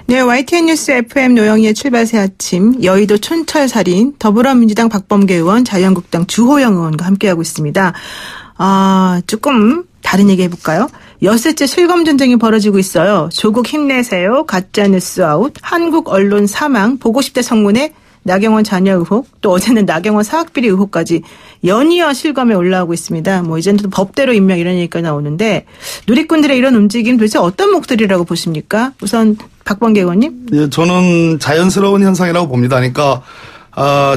네, YTN 뉴스 FM 노영희의 출발새 아침, 여의도 촌철살인, 더불어민주당 박범계 의원, 자유한국당 주호영 의원과 함께하고 있습니다. 조금 다른 얘기 해볼까요? 엿새째 실검 전쟁이 벌어지고 있어요. 조국 힘내세요, 가짜뉴스 아웃, 한국 언론 사망, 보고 싶대 성문에 나경원 자녀 의혹, 또 어제는 나경원 사학비리 의혹까지 연이어 실검에 올라오고 있습니다. 이제는 또 법대로 임명 이런 얘기가 나오는데 누리꾼들의 이런 움직임 도대체 어떤 목소리라고 보십니까? 우선 박범계 의원님. 네, 저는 자연스러운 현상이라고 봅니다. 그러니까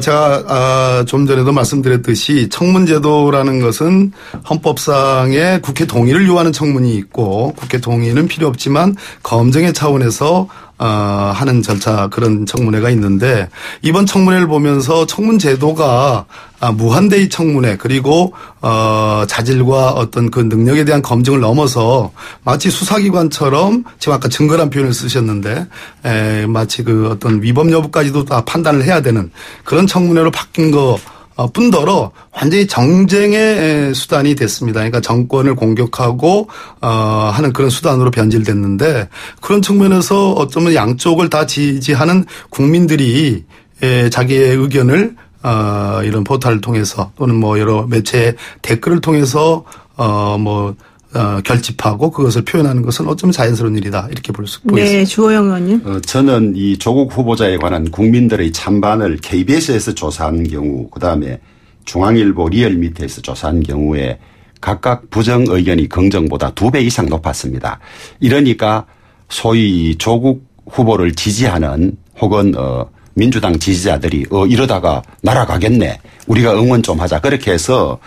제가 좀 전에도 말씀드렸듯이 청문제도라는 것은 헌법상의 국회 동의를 요하는 청문이 있고 국회 동의는 필요 없지만 검증의 차원에서 하는 절차 그런 청문회가 있는데 이번 청문회를 보면서 청문제도가 무한대의 청문회 그리고 자질과 어떤 그 능력에 대한 검증을 넘어서 마치 수사기관처럼 지금 아까 증거란 표현을 쓰셨는데 마치 그 어떤 위법 여부까지도 다 판단을 해야 되는 그런 청문회로 바뀐 거 뿐더러 완전히 정쟁의 수단이 됐습니다. 그러니까 정권을 공격하고 하는 그런 수단으로 변질됐는데 그런 측면에서 어쩌면 양쪽을 다 지지하는 국민들이 자기의 의견을 이런 포털을 통해서 또는 여러 매체 댓글을 통해서 결집하고 그것을 표현하는 것은 어쩌면 자연스러운 일이다 이렇게 볼 수 있습니다. 네, 주호영 의원님. 저는 이 조국 후보자에 관한 국민들의 찬반을 KBS에서 조사한 경우 그다음에 중앙일보 리얼미터에서 조사한 경우에 각각 부정 의견이 긍정보다 2배 이상 높았습니다. 이러니까 소위 조국 후보를 지지하는 혹은 민주당 지지자들이 이러다가 날아가겠네. 우리가 응원 좀 하자. 그렇게 해서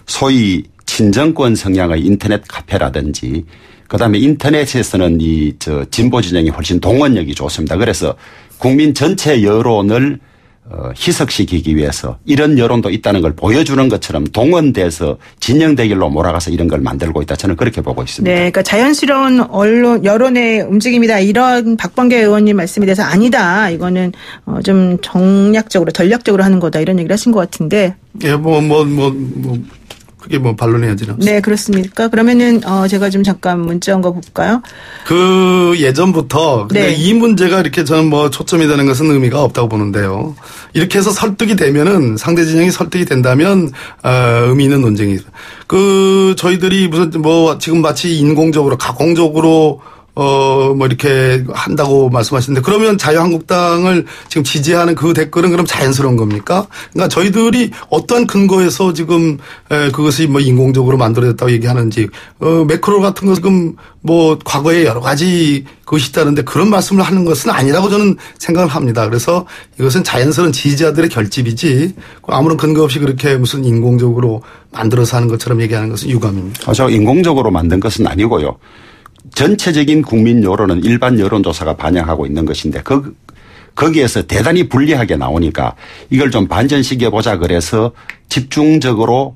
소위 친정권 성향의 인터넷 카페라든지 그다음에 인터넷에서는 진보 진영이 훨씬 동원력이 좋습니다. 그래서 국민 전체 여론을 희석시키기 위해서 이런 여론도 있다는 걸 보여주는 것처럼 동원돼서 진영 대결로 몰아가서 이런 걸 만들고 있다. 저는 그렇게 보고 있습니다. 네, 그러니까 자연스러운 언론 여론의 움직임이다. 이런 박범계 의원님 말씀에 대해서 아니다. 이거는 좀 정략적으로 전략적으로 하는 거다. 이런 얘기를 하신 것 같은데. 예, 그게 반론의 여지는 없습니다. 네, 그렇습니까? 그러면은 제가 좀 잠깐 문자 온 거 볼까요? 그 예전부터 근데 이 문제가 이렇게 저는 초점이 되는 것은 의미가 없다고 보는데요. 이렇게 해서 설득이 되면은 상대 진영이 설득이 된다면 의미 있는 논쟁이 저희들이 무슨 지금 마치 인공적으로 가공적으로 이렇게 한다고 말씀하시는데 그러면 자유한국당을 지금 지지하는 그 댓글은 그럼 자연스러운 겁니까? 그러니까 저희들이 어떠한 근거에서 지금 그것이 인공적으로 만들어졌다고 얘기하는지 매크로 같은 거 지금 과거에 여러 가지 그것이 있다는데 그런 말씀을 하는 것은 아니라고 저는 생각을 합니다. 그래서 이것은 자연스러운 지지자들의 결집이지 아무런 근거 없이 그렇게 무슨 인공적으로 만들어서 하는 것처럼 얘기하는 것은 유감입니다. 저 인공적으로 만든 것은 아니고요. 전체적인 국민 여론은 일반 여론조사가 반영하고 있는 것인데 거기에서 대단히 불리하게 나오니까 이걸 좀 반전시켜보자 그래서 집중적으로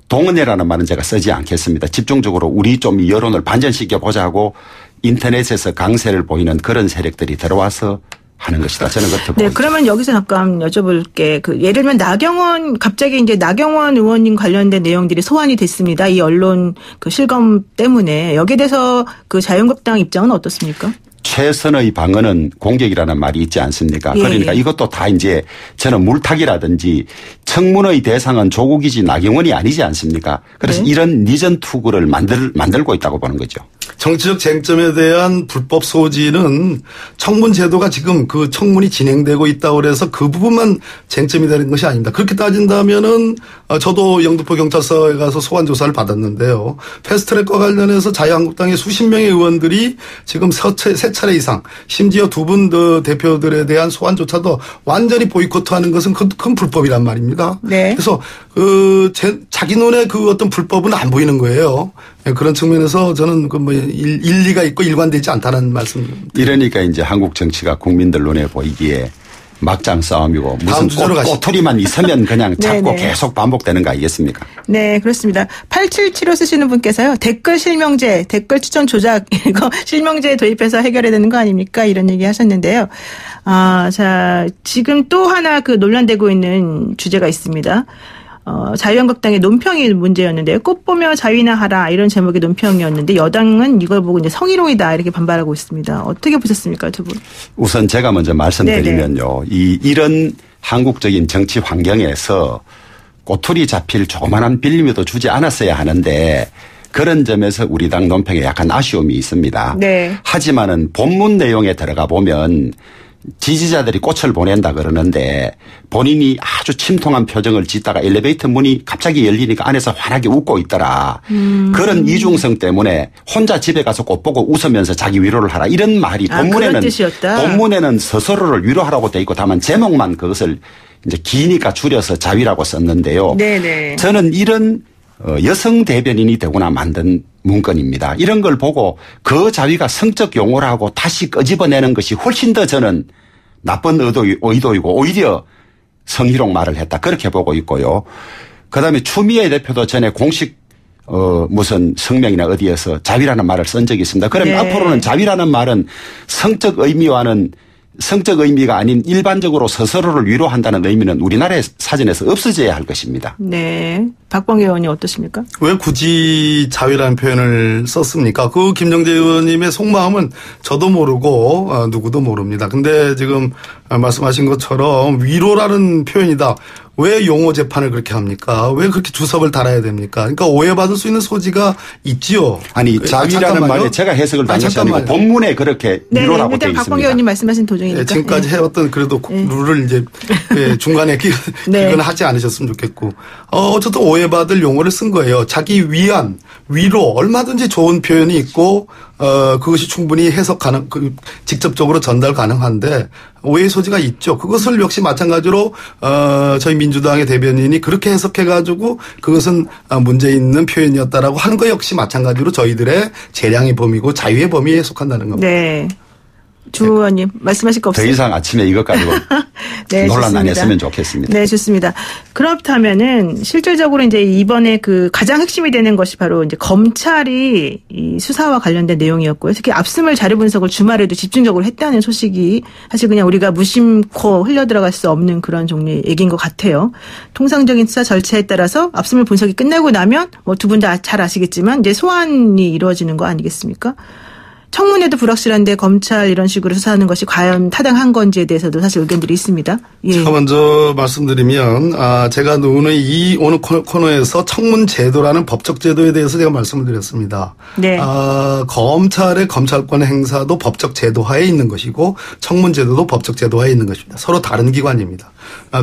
동원해라는 말은 제가 쓰지 않겠습니다. 집중적으로 우리 좀 여론을 반전시켜보자 하고 인터넷에서 강세를 보이는 그런 세력들이 들어와서 하는 것이다. 저는 그렇게 봅니다. 네, 그러면 여기서 잠깐 여쭤볼게. 예를 들면 갑자기 이제 나경원 의원님 관련된 내용들이 소환이 됐습니다. 이 언론 실검 때문에 여기에 대해서 자유한국당 입장은 어떻습니까? 최선의 방어는 공격이라는 말이 있지 않습니까? 예, 그러니까 이것도 다 이제 저는 물타기라든지 청문의 대상은 조국이지 나경원이 아니지 않습니까? 그래서 이런 니전 투구를 만들고 있다고 보는 거죠. 정치적 쟁점에 대한 불법 소지는 청문 제도가 지금 그 청문이 진행되고 있다고 그래서 그 부분만 쟁점이 되는 것이 아닙니다. 그렇게 따진다면은 저도 영등포 경찰서에 가서 소환 조사를 받았는데요. 패스트트랙과 관련해서 자유한국당의 수십 명의 의원들이 지금 세 차례 이상 심지어 두 분 대표들에 대한 소환조차도 완전히 보이콧하는 것은 큰 불법이란 말입니다. 네. 그래서 자기 눈에 어떤 불법은 안 보이는 거예요. 그런 측면에서 저는 일리가 있고 일관되지 않다는 말씀입니다. 이러니까 이제 한국 정치가 국민들 눈에 보이기에 막장 싸움이고 무슨 꼬투리만 있으면 그냥 잡고 계속 반복되는 거 아니겠습니까? 네, 그렇습니다. 8775 쓰시는 분께서요. 댓글 실명제, 댓글 추천 조작 이거 실명제 도입해서 해결해야 되는 거 아닙니까? 이런 얘기 하셨는데요. 자, 지금 또 하나 논란되고 있는 주제가 있습니다. 자유한국당의 논평이 문제였는데요. 꽃 보며 자위나 하라 이런 제목의 논평이었는데 여당은 이걸 보고 이제 성희롱이다 이렇게 반발하고 있습니다. 어떻게 보셨습니까, 두 분? 우선 제가 먼저 말씀드리면요. 이런 한국적인 정치 환경에서 꼬투리 잡힐 조그만한 빌미도 주지 않았어야 하는데 그런 점에서 우리 당 논평에 약간 아쉬움이 있습니다. 네. 하지만은 본문 내용에 들어가 보면 지지자들이 꽃을 보낸다 그러는데 본인이 아주 침통한 표정을 짓다가 엘리베이터 문이 갑자기 열리니까 안에서 환하게 웃고 있더라. 그런 이중성 때문에 혼자 집에 가서 꽃 보고 웃으면서 자기 위로를 하라. 이런 말이 본문에는 스스로를 위로하라고 돼 있고 다만 제목만 그것을 이제 기니까 줄여서 자위라고 썼는데요. 네네. 저는 이런 여성 대변인이 되거나 만든 문건입니다. 이런 걸 보고 그 자위가 성적 용어라고 다시 끄집어내는 것이 훨씬 더 저는 나쁜 의도이고 오히려 성희롱 말을 했다. 그렇게 보고 있고요. 그다음에 추미애 대표도 전에 공식 무슨 성명이나 어디에서 자위라는 말을 쓴 적이 있습니다. 그러면 앞으로는 자위라는 말은 성적 의미가 아닌 일반적으로 스스로를 위로한다는 의미는 우리나라의 사전에서 없어져야 할 것입니다. 네. 박범계 의원이 어떠십니까? 왜 굳이 자위라는 표현을 썼습니까? 그 김정재 의원님의 속마음은 저도 모르고 누구도 모릅니다. 근데 지금 말씀하신 것처럼 위로라는 표현이다. 왜 용어 재판을 그렇게 합니까? 왜 그렇게 주석을 달아야 됩니까? 그러니까 오해받을 수 있는 소지가 있지요. 아니 자위라는 말에 제가 해석을 단 것이 아니고 본문에 그렇게 위로라고 되어 있습니다. 박범계 의원님 말씀하신 도중이니까. 지금까지 해왔던 그래도 룰을 이제 중간에 기근을 하지 않으셨으면 좋겠고. 어쨌든 오해받을 용어를 쓴 거예요. 자기 위안, 위로 얼마든지 좋은 표현이 있고 그것이 충분히 해석 직접적으로 전달 가능한데 오해 소지가 있죠. 그것을 역시 마찬가지로 저희 민주당의 대변인이 그렇게 해석해가지고 그것은 문제 있는 표현이었다라고 하는 거 역시 마찬가지로 저희들의 재량의 범위고 자유의 범위에 속한다는 겁니다. 네. 주 의원님 말씀하실 거 없어요? 더 이상 아침에 이것 가지고 네, 논란 안 했으면 좋겠습니다. 네, 좋습니다. 그렇다면은 실질적으로 이제 이번에 그 가장 핵심이 되는 것이 바로 이제 검찰이 이 수사와 관련된 내용이었고요. 특히 압수물 자료 분석을 주말에도 집중적으로 했다는 소식이 사실 그냥 우리가 무심코 흘려 들어갈 수 없는 그런 종류의 얘기인 것 같아요. 통상적인 수사 절차에 따라서 압수물 분석이 끝나고 나면 뭐 두 분 다 잘 아시겠지만 이제 소환이 이루어지는 거 아니겠습니까? 청문회도 불확실한데 검찰 이런 식으로 수사하는 것이 과연 타당한 건지에 대해서도 사실 의견들이 있습니다. 예. 제가 먼저 말씀드리면 제가 오늘 코너에서 청문 제도라는 법적 제도에 대해서 제가 말씀을 드렸습니다. 네. 검찰의 검찰권 행사도 법적 제도하에 있는 것이고 청문 제도도 법적 제도하에 있는 것입니다. 서로 다른 기관입니다.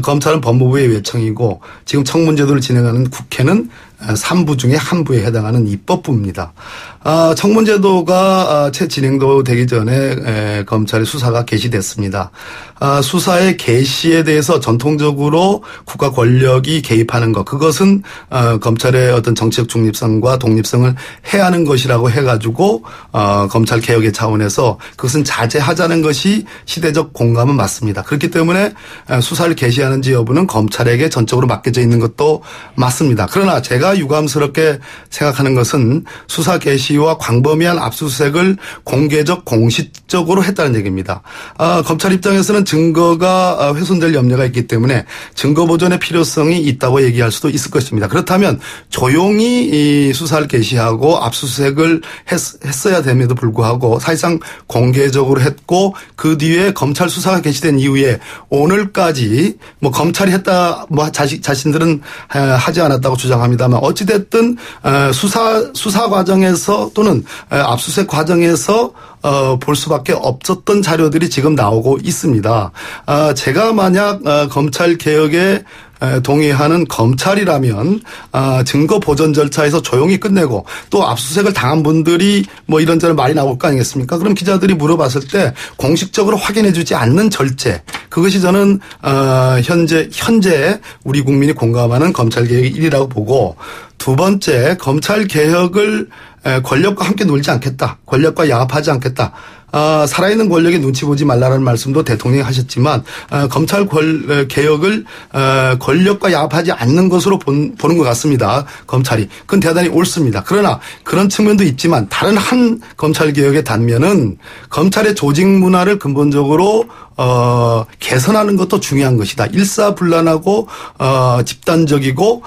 검찰은 법무부의 외청이고 지금 청문 제도를 진행하는 국회는 3부 중에 한 부에 해당하는 입법부입니다. 청문제도가 채 진행도 되기 전에 검찰의 수사가 개시됐습니다. 수사의 개시에 대해서 전통적으로 국가 권력이 개입하는 것, 그것은 검찰의 어떤 정치적 중립성과 독립성을 해하는 것이라고 해가지고 검찰 개혁의 차원에서 그것은 자제하자는 것이 시대적 공감은 맞습니다. 그렇기 때문에 수사를 개시하는지 여부는 검찰에게 전적으로 맡겨져 있는 것도 맞습니다. 그러나 제가 유감스럽게 생각하는 것은 수사 개시와 광범위한 압수수색을 공개적 공식적으로 했다는 얘기입니다. 검찰 입장에서는 증거가 훼손될 염려가 있기 때문에 증거 보존의 필요성이 있다고 얘기할 수도 있을 것입니다. 그렇다면 조용히 이 수사를 개시하고 압수수색을 했어야 됨에도 불구하고 사실상 공개적으로 했고 그 뒤에 검찰 수사가 개시된 이후에 오늘까지 뭐 검찰이 했다 뭐 자신들은 하지 않았다고 주장합니다만 어찌됐든 수사 과정에서 또는 압수수색 과정에서 볼 수밖에 없었던 자료들이 지금 나오고 있습니다. 제가 만약 검찰 개혁에 동의하는 검찰이라면 증거 보존 절차에서 조용히 끝내고 또 압수수색을 당한 분들이 뭐 이런저런 말이 나올 거 아니겠습니까? 그럼 기자들이 물어봤을 때 공식적으로 확인해주지 않는 절제, 그것이 저는 현재 우리 국민이 공감하는 검찰 개혁의 일이라고 보고, 두 번째, 검찰 개혁을 권력과 함께 놀지 않겠다, 권력과 야합하지 않겠다. 살아있는 권력에 눈치 보지 말라는 말씀도 대통령이 하셨지만 검찰 개혁을 권력과 야합하지 않는 것으로 보는 것 같습니다. 검찰이. 그건 대단히 옳습니다. 그러나 그런 측면도 있지만 다른 한 검찰 개혁의 단면은 검찰의 조직 문화를 근본적으로 개선하는 것도 중요한 것이다. 일사불란하고 집단적이고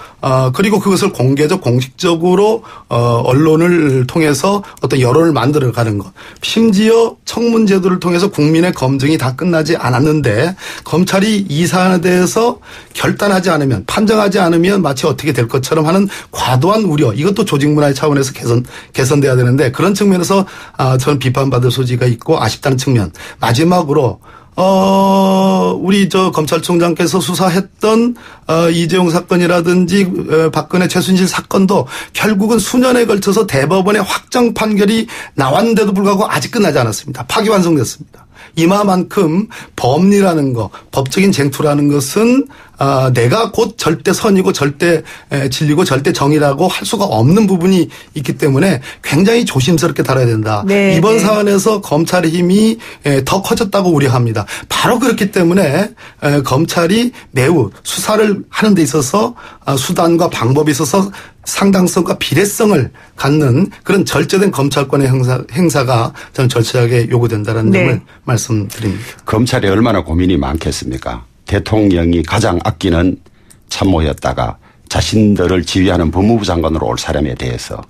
그리고 그것을 공개적 공식적으로 언론을 통해서 어떤 여론을 만들어가는 것. 심지어 청문제도를 통해서 국민의 검증이 다 끝나지 않았는데 검찰이 이 사안에 대해서 결단하지 않으면 판정하지 않으면 마치 어떻게 될 것처럼 하는 과도한 우려. 이것도 조직문화의 차원에서 개선돼야 되는데 그런 측면에서 저는 비판받을 소지가 있고 아쉽다는 측면. 마지막으로 우리 검찰총장께서 수사했던 이재용 사건이라든지 박근혜 최순실 사건도 결국은 수년에 걸쳐서 대법원의 확정 판결이 나왔는데도 불구하고 아직 끝나지 않았습니다. 파기환송됐습니다. 이마만큼 법리라는 거, 법적인 쟁투라는 것은 내가 곧 절대 선이고 절대 진리고 절대 정의라고 할 수가 없는 부분이 있기 때문에 굉장히 조심스럽게 다뤄야 된다. 네, 이번 네. 사안에서 검찰의 힘이 더 커졌다고 우려합니다. 바로 그렇기 때문에 검찰이 매우 수사를 하는 데 있어서 수단과 방법에 있어서 상당성과 비례성을 갖는 그런 절제된 검찰권의 행사가 저는 절실하게 요구된다는 네. 점을 말씀드립니다. 검찰이 얼마나 고민이 많겠습니까? 대통령이 가장 아끼는 참모였다가 자신들을 지휘하는 법무부 장관으로 올 사람에 대해서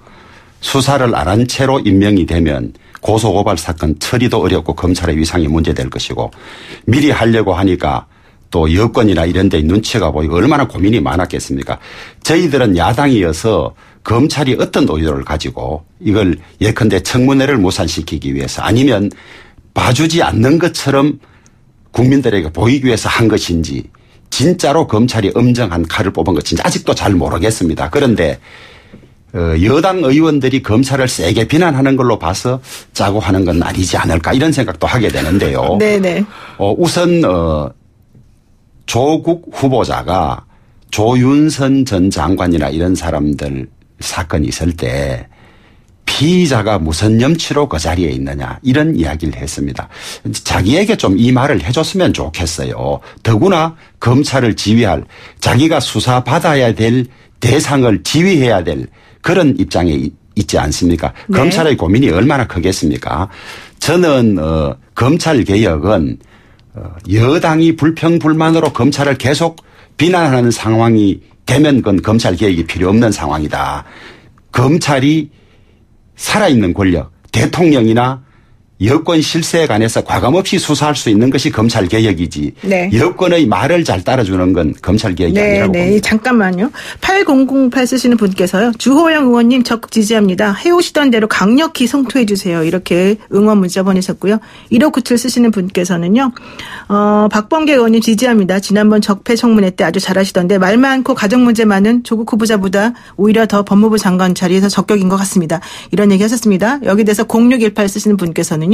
수사를 안 한 채로 임명이 되면 고소고발 사건 처리도 어렵고 검찰의 위상이 문제될 것이고 미리 하려고 하니까 또 여권이나 이런 데 눈치가 보이고 얼마나 고민이 많았겠습니까? 저희들은 야당이어서 검찰이 어떤 의도를 가지고 이걸 예컨대 청문회를 무산시키기 위해서 아니면 봐주지 않는 것처럼 국민들에게 보이기 위해서 한 것인지 진짜로 검찰이 엄정한 칼을 뽑은 것인지 아직도 잘 모르겠습니다. 그런데 여당 의원들이 검찰을 세게 비난하는 걸로 봐서 짜고 하는 건 아니지 않을까 이런 생각도 하게 되는데요. 네네. 우선 조국 후보자가 조윤선 전 장관이나 이런 사람들 사건이 있을 때 피의자가 무슨 염치로 그 자리에 있느냐 이런 이야기를 했습니다. 자기에게 좀 이 말을 해줬으면 좋겠어요. 더구나 검찰을 지휘할 자기가 수사받아야 될 대상을 지휘해야 될 그런 입장에 있지 않습니까? 네. 검찰의 고민이 얼마나 크겠습니까? 저는 검찰개혁은 여당이 불평불만으로 검찰을 계속 비난하는 상황이 되면 그건 검찰개혁이 필요 없는 상황이다. 검찰이 살아있는 권력, 대통령이나 여권 실세에 관해서 과감없이 수사할 수 있는 것이 검찰개혁이지. 네. 여권의 말을 잘 따라주는 건 검찰개혁이 아니라고 봅니다. 잠깐만요. 8008 쓰시는 분께서요. 주호영 의원님 적극 지지합니다. 해오시던 대로 강력히 성토해 주세요. 이렇게 응원 문자 보내셨고요. 1597 쓰시는 분께서는요. 박범계 의원님 지지합니다. 지난번 적폐 청문회 때 아주 잘하시던데 말 많고 가정 문제 많은 조국 후보자보다 오히려 더 법무부 장관 자리에서 적격인 것 같습니다. 이런 얘기 하셨습니다. 여기 대해서 0618 쓰시는 분께서는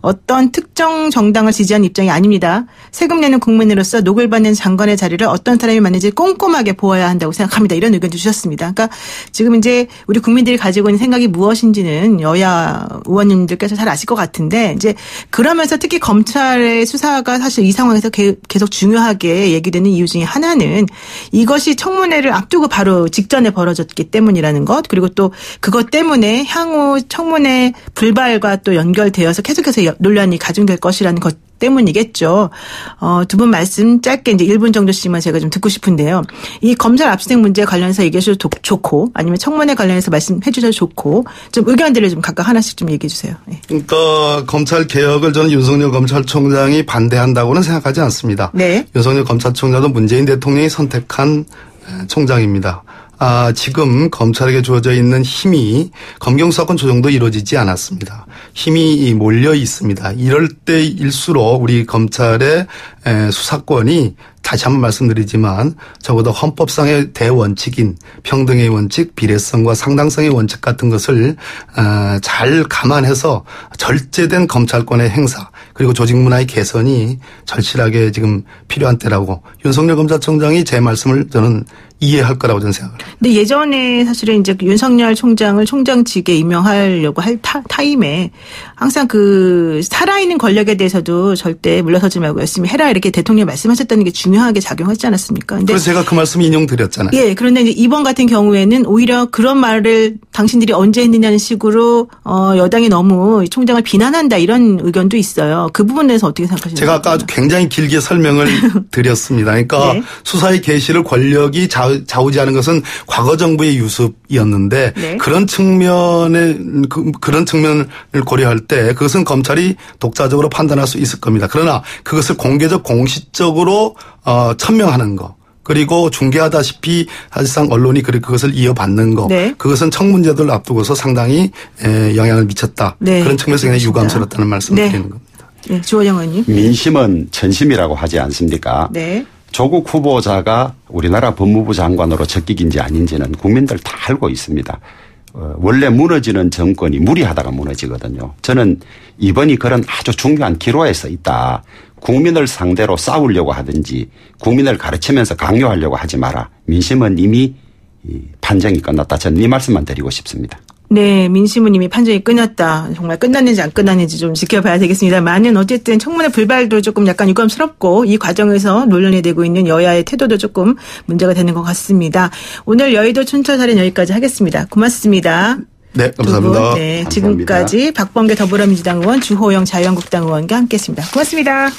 어떤 특정 정당을 지지한 입장이 아닙니다. 세금 내는 국민으로서 녹을 받는 장관의 자리를 어떤 사람이 맡는지 꼼꼼하게 보아야 한다고 생각합니다. 이런 의견도 주셨습니다. 그러니까 지금 이제 우리 국민들이 가지고 있는 생각이 무엇인지는 여야 의원님들께서 잘 아실 것 같은데 이제 그러면서 특히 검찰의 수사가 사실 이 상황에서 계속 중요하게 얘기되는 이유 중에 하나는 이것이 청문회를 앞두고 바로 직전에 벌어졌기 때문이라는 것 그리고 또 그것 때문에 향후 청문회 불발과 또 연결되어서 계속해서 논란이 가중될 것이라는 것 때문이겠죠. 두 분 말씀 짧게 이제 1분 정도씩만 제가 좀 듣고 싶은데요. 이 검찰 압수수색 문제 관련해서 얘기해 주셔도 좋고 아니면 청문회 관련해서 말씀해 주셔도 좋고 좀 의견들을 좀 각각 하나씩 좀 얘기해 주세요. 네. 그러니까 검찰 개혁을 저는 윤석열 검찰총장이 반대한다고는 생각하지 않습니다. 네. 윤석열 검찰총장도 문재인 대통령이 선택한 총장입니다. 지금 검찰에게 주어져 있는 힘이 검경수사권 조정도 이루어지지 않았습니다. 힘이 몰려 있습니다. 이럴 때일수록 우리 검찰의 수사권이 다시 한번 말씀드리지만 적어도 헌법상의 대원칙인 평등의 원칙, 비례성과 상당성의 원칙 같은 것을 잘 감안해서 절제된 검찰권의 행사 그리고 조직문화의 개선이 절실하게 지금 필요한 때라고 윤석열 검찰총장이 제 말씀을 저는 이해할 거라고 저는 생각합니다. 근데 예전에 사실은 이제 윤석열 총장을 총장직에 임명하려고 할 타임에 항상 그 살아있는 권력에 대해서도 절대 물러서지 말고 열심히 해라 이렇게 대통령이 말씀하셨다는 게 중요해요. 중요하게 작용하지 않았습니까? 근데 그래서 제가 그 말씀 인용드렸잖아요. 예, 그런데 이제 이번 같은 경우에는 오히려 그런 말을 당신들이 언제 했느냐는 식으로 여당이 너무 총장을 비난한다 이런 의견도 있어요. 그 부분에 대해서 어떻게 생각하시나요? 제가 아까 아주 굉장히 길게 설명을 드렸습니다. 그러니까 네. 수사의 개시를 권력이 좌우지하는 것은 과거 정부의 유습이었는데 네. 그런 측면을 고려할 때 그것은 검찰이 독자적으로 판단할 수 있을 겁니다. 그러나 그것을 공개적 공식적으로 천명하는 거. 그리고 중계하다시피 사실상 언론이 그것을 이어받는 거. 네. 그것은 청문제도를 앞두고서 상당히 영향을 미쳤다. 네. 그런 측면에서 굉장히 유감스럽다는 말씀을 네. 드리는 겁니다. 네, 주호영 의원님. 민심은 천심이라고 하지 않습니까? 네. 조국 후보자가 우리나라 법무부 장관으로 적격인지 아닌지는 국민들 다 알고 있습니다. 원래 무너지는 정권이 무리하다가 무너지거든요. 저는 이번이 그런 아주 중요한 기로에 서 있다. 국민을 상대로 싸우려고 하든지 국민을 가르치면서 강요하려고 하지 마라. 민심은 이미 판정이 끝났다. 저는 이 말씀만 드리고 싶습니다. 네, 민심은 이미 판정이 끝났다. 정말 끝났는지 안 끝났는지 좀 지켜봐야 되겠습니다만은 어쨌든 청문회 불발도 조금 약간 유감스럽고 이 과정에서 논란이 되고 있는 여야의 태도도 조금 문제가 되는 것 같습니다. 오늘 여의도 촌철살인 여기까지 하겠습니다. 고맙습니다. 네, 감사합니다. 두 분, 네, 감사합니다. 지금까지 박범계 더불어민주당 의원, 주호영 자유한국당 의원과 함께했습니다. 고맙습니다.